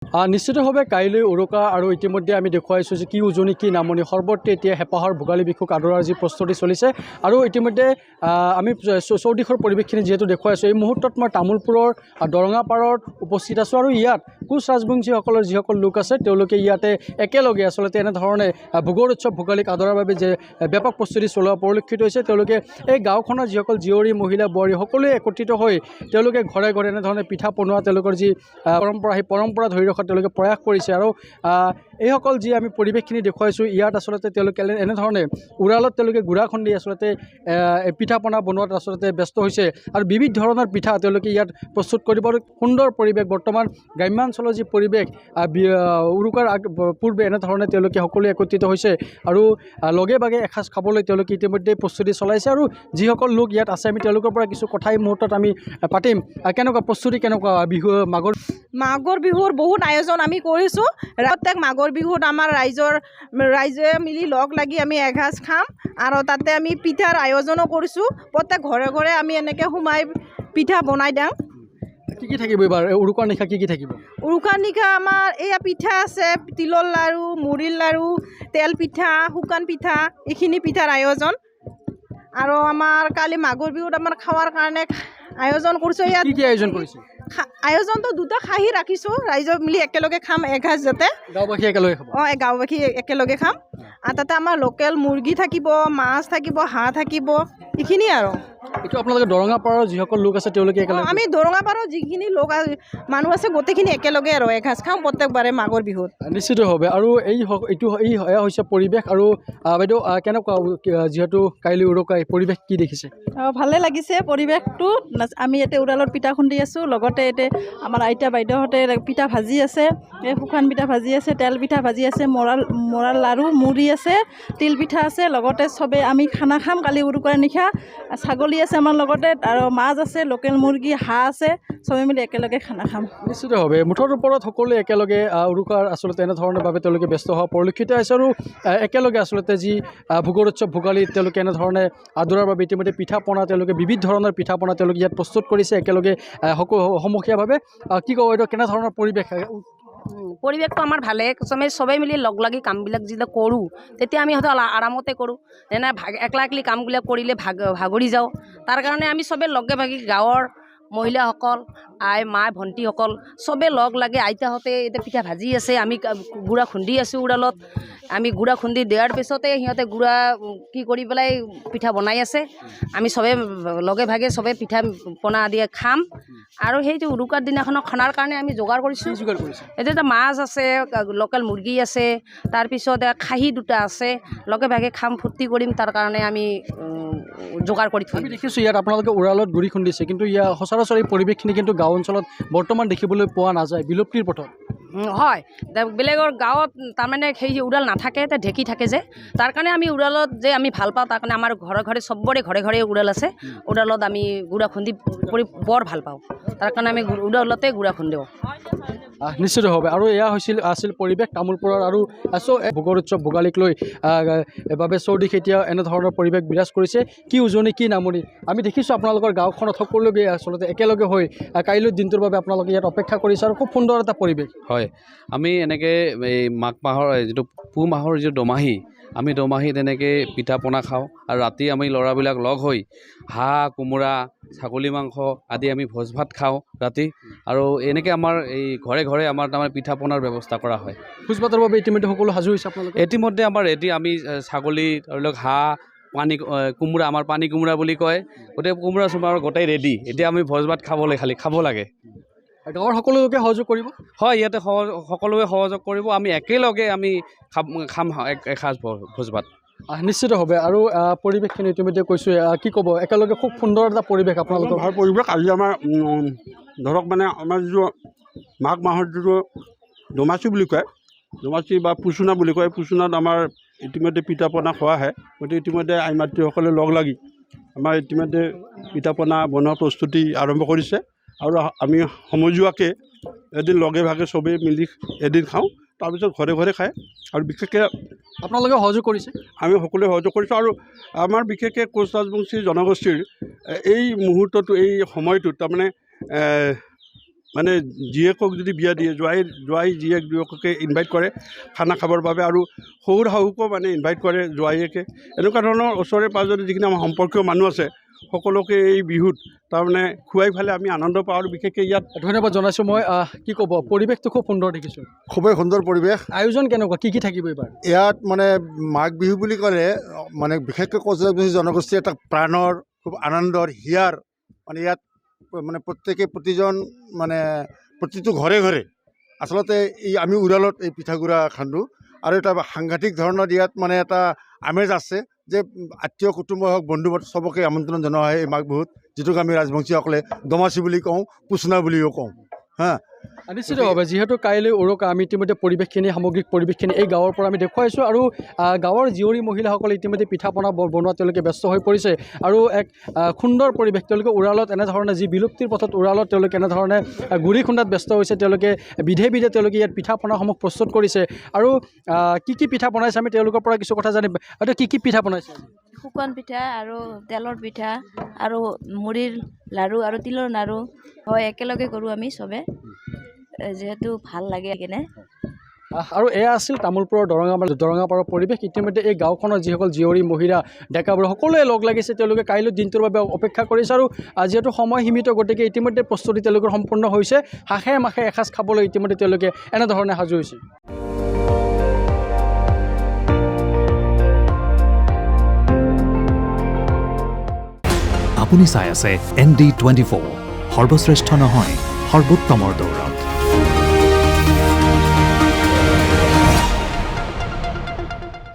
নিশ্চিতভাৱে কাইলৈ উৰুকা আৰু ইতিমধ্যে আমি দেখুৱাইছোঁ যে কি উজনি কি নামনি সৰ্বত্ৰে এতিয়া হেঁপাহৰ ভোগালী বিহুক আদৰাৰ যি প্ৰস্তুতি চলিছে আৰু ইতিমধ্যে আমি চৌদিশৰ পৰিৱেশখিনি যিহেতু দেখুৱাইছোঁ এই মুহূৰ্তত মই তামোলপুৰৰ দৰঙাপাৰত উপস্থিত আছোঁ আৰু ইয়াত কোচ ৰাজবংশীসকলৰ যিসকল লোক আছে তেওঁলোকে ইয়াতে একেলগে আচলতে এনেধৰণে ভোগৰ উৎসৱ ভোগালীক আদৰাৰ বাবে যে ব্যাপক প্ৰস্তুতি চলোৱা পৰিলক্ষিত হৈছে তেওঁলোকে এই গাঁওখনৰ যিসকল জীয়ৰী মহিলা বোৱাৰী সকলোৱে একত্ৰিত হৈ তেওঁলোকে ঘৰে ঘৰে এনেধৰণে পিঠা বনোৱা তেওঁলোকৰ যি পৰম্পৰা সেই পৰম্পৰা ধৰি ৰখাত তেওঁলোকে প্ৰয়াস কৰিছে আৰু এইসকল যি আমি পৰিৱেশখিনি দেখুৱাইছোঁ ইয়াত আচলতে তেওঁলোকে এনেধৰণে উৰালত তেওঁলোকে গুড়া খুন্দি আচলতে পিঠা পনা বনোৱাত আচলতে ব্যস্ত হৈছে আৰু বিবিধ ধৰণৰ পিঠা তেওঁলোকে ইয়াত প্ৰস্তুত কৰিব সুন্দৰ পৰিৱেশ বৰ্তমান গ্ৰাম্যাঞ্চলৰ যি পৰিৱেশ উৰুকাৰ পূৰ্বে এনেধৰণে তেওঁলোকে সকলোৱে একত্ৰিত হৈছে আৰু লগে ভাগে এসাঁজ খাবলৈ তেওঁলোকে ইতিমধ্যে প্ৰস্তুতি চলাইছে আৰু যিসকল লোক ইয়াত আছে আমি তেওঁলোকৰ পৰা কিছু কথা এই মুহূৰ্তত আমি পাতিম কেনেকুৱা প্ৰস্তুতি কেনেকুৱা বিহু মাঘৰ বিহুৰ বহুত আয়োজন আমি কৰিছোঁ প্ৰত্যেক মাঘৰ বিহুত আমাৰ ৰাইজে মিলি লগ লাগি আমি এসাঁজ খাম আৰু তাতে আমি পিঠাৰ আয়োজনো কৰিছোঁ প্ৰত্যেক ঘৰে ঘৰে আমি এনেকৈ সোমাই পিঠা বনাই দিওঁ কি থাকিব এইবাৰ উৰুকাৰ নিশা কি থাকিব উৰুকাৰ নিশা আমাৰ এয়া পিঠা আছে তিলৰ লাড়ু মুড়িৰ লাড়ু তেল পিঠা শুকান পিঠা এইখিনি পিঠাৰ আয়োজন আৰু আমাৰ কালি মাঘৰ বিহুত আমাৰ খাৱাৰ কাৰণে আয়োজন কৰিছোঁ ইয়াত কি আয়োজন কৰিছোঁ আয়োজনটো দুটা খাহী ৰাখিছোঁ ৰাইজৰ মিলি একেলগে খাম এসাঁজ যাতে গাঁওবাসী একেলগে খাব গাঁওবাসী একেলগে খাম আৰু তাতে আমাৰ লোকেল মুৰ্গী থাকিব মাছ থাকিব হাঁহ থাকিব এইখিনি আৰু এইটো আপোনালোকে দৰঙাপাৰৰ যিসকল লোক আছে তেওঁলোকে একেলগে আমি দৰঙাপাৰৰ যিখিনি লোক মানুহ আছে গোটেইখিনি একেলগে আৰু এসাঁজ খাম প্ৰত্যেকবাৰে মাঘৰ বিহুত নিশ্চিতভাৱে আৰু এয়া হৈছে পৰিৱেশ আৰু বাইদেউ কেনেকুৱা যিহেতু কাইলৈ উৰুকা পৰিৱেশ কি দেখিছে ভালে লাগিছে পৰিৱেশটো আমি ইয়াতে উৰালত পিঠা খুন্দি আছোঁ লগতে ইয়াতে আমাৰ আইতা বাইদেউহঁতে পিঠা ভাজি আছে এই শুকান পিঠা ভাজি আছে তেল পিঠা ভাজি আছে মৰাৰ লাড়ু মুড়ি আছে তিল পিঠা আছে লগতে চবেই আমি খানা খাম কালি উৰুকাৰ নিশা ছাগলী আছে আমাৰ লগতে আৰু মাছ আছে লোকেল মুৰ্গী হাঁহ আছে চবেই মিলি একেলগে খানা খাম নিশ্চিতভাৱে মুঠৰ ওপৰত সকলোৱে একেলগে উৰুকাৰ আচলতে এনেধৰণৰ বাবে তেওঁলোকে ব্যস্ত হোৱা পৰিলক্ষিত হৈছে আৰু একেলগে আচলতে যি ভোগৰ উৎসৱ ভোগালী তেওঁলোকে এনেধৰণে আদৰাৰ বাবে ইতিমধ্যে পিঠা পনা তেওঁলোকে বিবিধ ধৰণৰ পিঠা পনা তেওঁলোকে ইয়াত প্ৰস্তুত কৰিছে একেলগে সমূহীয়াভাৱে কি ক'ব এইটো কেনেধৰণৰ পৰিৱেশটো আমাৰ ভালে চবেই মিলি লগ লাগি কামবিলাক যেতিয়া কৰোঁ তেতিয়া আমি হয়তো আৰামতে কৰোঁ যেনে একলা একলি কামবিলাক কৰিলে ভাগৰি যাওঁ তাৰ কাৰণে আমি চবেই লগে ভাগি গাঁৱৰ মহিলাসকল আই মা ভণ্টিসকল চবেই লগ লাগে আইতাহঁতে এতিয়া পিঠা ভাজি আছে আমি গুড়া খুন্দি আছোঁ উৰালত আমি গুড়া খুন্দি দিয়াৰ পিছতে সিহঁতে গুড়া কি কৰি পেলাই পিঠা বনাই আছে আমি চবেই লগে ভাগে চবেই পিঠা পনা আদি খাম আৰু সেইটো উৰুকাৰ দিনাখনক খানাৰ কাৰণে আমি যোগাৰ কৰিছোঁ এতিয়া মাছ আছে লোকেল মুৰ্গী আছে তাৰপিছত খাহী দুটা আছে লগে ভাগে খাম ফূৰ্তি কৰিম তাৰ কাৰণে আমি যোগাৰ কৰি থৈ দেখিছোঁ ইয়াত আপোনালোকে উৰালত গুড়ি খুন্দিছে কিন্তু ইয়াৰ সচৰাচৰ এই পৰিৱেশখিনি কিন্তু গাঁও অঞ্চলত বৰ্তমান দেখিবলৈ পোৱা নাযায় বিলুপ্তিৰ পথত হয় বেলেগৰ গাঁৱত তাৰমানে সেই উৰাল নাথাকে ঢেঁকী থাকে যে তাৰ কাৰণে আমি উৰালত যে আমি ভাল পাওঁ তাৰ কাৰণে আমাৰ ঘৰে ঘৰে চবৰে ঘৰে ঘৰে উৰাল আছে উৰালত আমি গুড়া খুন্দি কৰি বৰ ভাল পাওঁ তাৰ কাৰণে আমি উৰালতে গুড়া খুন্দিওঁ নিশ্চিতভাৱে আৰু এয়া আছিল পৰিৱেশ তামোলপুৰৰ আৰু ভোগৰ উৎসৱ ভোগালীক লৈ বাবে চৌদিশ এতিয়া এনেধৰণৰ পৰিৱেশ বিৰাজ কৰিছে কি উজনি কি নামনি আমি দেখিছোঁ আপোনালোকৰ গাঁওখনত সকলোকে আচলতে একেলগে হৈ কাইলৈ দিনটোৰ বাবে আপোনালোকে ইয়াত অপেক্ষা কৰিছে আৰু খুব সুন্দৰ এটা পৰিৱেশ হয় আমি এনেকৈ এই মাঘ মাহৰ যিটো পুহ মাহৰ যিটো দমাহী আমি দমাহীত এনেকৈ পিঠা পনা খাওঁ আৰু ৰাতি আমি ল'ৰাবিলাক লগ হৈ হাঁহ কোমোৰা ছাগলী মাংস আদি আমি ভোজ ভাত খাওঁ ৰাতি আৰু এনেকৈ আমাৰ এই ঘৰে ঘৰে আমাৰ তাৰমানে পিঠা পনাৰ ব্যৱস্থা কৰা হয় ভোজ ভাতৰ বাবে ইতিমধ্যে সকলো সাজু হৈছে আপোনালোকে ইতিমধ্যে আমাৰ আমি ছাগলী ধৰি লওক হাঁহ কোমোৰা আমাৰ পানী কোমোৰা বুলি কয় গোটেই কোমোৰা চোমোৰা গোটেই ৰেডি এতিয়া আমি ভোজ ভাত খাব লাগে গাঁৱৰ সকলো লোকে সহযোগ কৰিব হয় ইয়াতে সকলোৱে সহযোগ কৰিব আমি একেলগে আমি খাম এসাঁজ ভোজ ভাত নিশ্চিতভাৱে আৰু পৰিৱেশখিনি ইতিমধ্যে কৈছোঁ কি ক'ব একেলগে খুব সুন্দৰ এটা পৰিৱেশ আপোনালোকৰ ভাল পৰিৱেশ আজি আমাৰ ধৰক মানে আমাৰ যিটো মাঘ মাহৰ যিটো দমাচি বুলি কয় দমাচি বা পুচুনা বুলি কয় পুচুনাত আমাৰ ইতিমধ্যে পিঠা পনা খোৱা হয় গতিকে ইতিমধ্যে আই মাতৃসকলে লগ লাগি আমাৰ ইতিমধ্যে পিঠা পনা বনোৱা প্ৰস্তুতি আৰম্ভ কৰিছে আৰু আমি সমজুৱাকৈ এদিন লগে ভাগে চবেই মিলি এদিন খাওঁ তাৰপিছত ঘৰে ঘৰে খায় আৰু বিশেষকৈ আপোনালোকে সহযোগ কৰিছে আমি সকলোৱে সহযোগ কৰিছোঁ আৰু আমাৰ বিশেষকৈ কোচ ৰাজবংশী জনগোষ্ঠীৰ এই মুহূৰ্তটো এই সময়টোত তাৰমানে মানে জীয়েকক যদি বিয়া দিয়ে জোৱাই জীয়েক দুয়োকে ইনভাইট কৰে খানা খাবৰ বাবে আৰু শহুৰ শাহুকো মানে ইনভাইট কৰে জোৱাইকে এনেকুৱা ধৰণৰ ওচৰে পাঁজৰে যিখিনি আমাৰ সম্পৰ্কীয় মানুহ আছে সকলোকে এই বিহুত তাৰমানে খুৱাই ফালে আমি আনন্দ পাওঁ আৰু বিশেষকৈ ইয়াত ধন্যবাদ জনাইছোঁ মই কি ক'ব পৰিৱেশটো খুব সুন্দৰ দেখিছোঁ খুবেই সুন্দৰ পৰিৱেশ আয়োজন কেনেকুৱা কি থাকিব এইবাৰ ইয়াত মানে মাঘ বিহু বুলি ক'লে মানে বিশেষকৈ কোচ জনগোষ্ঠীৰ এটা প্ৰাণৰ খুব আনন্দৰ হিয়াৰ মানে ইয়াত মানে প্ৰতিজন মানে প্ৰতিটো ঘৰে ঘৰে আচলতে এই আমি উৰালত এই পিঠাগুড়া খান্দো আৰু এটা সাংঘাতিক ধৰণৰ ইয়াত মানে এটা আমেজ আছে যে আত্মীয় কুটুম্ব হওক বন্ধু বান্ধৱ চবকে আমন্ত্ৰণ জনোৱা হয় এই মাঘ বিহুত যিটোক আমি ৰাজবংশীসকলে দমাচি বুলি কওঁ পুচনা বুলিও কওঁ হা নিশ্চিতভাৱে যিহেতু কাইলৈ উৰুকা আমি ইতিমধ্যে পৰিৱেশখিনি সামগ্ৰিক পৰিৱেশখিনি এই গাঁৱৰ পৰা আমি দেখুৱাইছোঁ আৰু গাঁৱৰ জীয়ৰী মহিলাসকলে ইতিমধ্যে পিঠা পনা বনোৱা তেওঁলোকে ব্যস্ত হৈ পৰিছে আৰু এক সুন্দৰ পৰিৱেশ তেওঁলোকে উৰালত এনেধৰণে যি বিলুপ্তিৰ পথত উৰালত তেওঁলোকে এনেধৰণে গুড়ি খুন্দাত ব্যস্ত হৈছে তেওঁলোকে বিধে তেওঁলোকে ইয়াত পিঠা পনাসমূহ প্ৰস্তুত কৰিছে আৰু কি পিঠা বনাইছে আমি তেওঁলোকৰ পৰা কিছু কথা জানিম হয়তো কি পিঠা বনাইছে শুকান পিঠা আৰু তেলৰ পিঠা আৰু মুড়িৰ লাড়ু আৰু তিলৰ লাড়ু হয় একেলগে কৰোঁ আমি চবে যিহেতু ভাল লাগে কিনে আৰু এয়া আছিল তামোলপুৰৰ দৰঙাপাৰৰ পৰিৱেশ ইতিমধ্যে এই গাঁওখনৰ যিসকল জীয়ৰী মহিলা ডেকাবোৰ সকলোৱে লগ লাগিছে তেওঁলোকে কাইলৈ দিনটোৰ বাবে অপেক্ষা কৰিছে আৰু যিহেতু সময় সীমিত গতিকে ইতিমধ্যে প্ৰস্তুতি তেওঁলোকৰ সম্পূৰ্ণ হৈছে হাঁহে মাখে এসাঁজ খাবলৈ ইতিমধ্যে তেওঁলোকে এনেধৰণে সাজু হৈছে আপুনি চাই আছে ND24 সৰ্বশ্ৰেষ্ঠ নহয় সৰ্বোত্তমৰ দৌৰত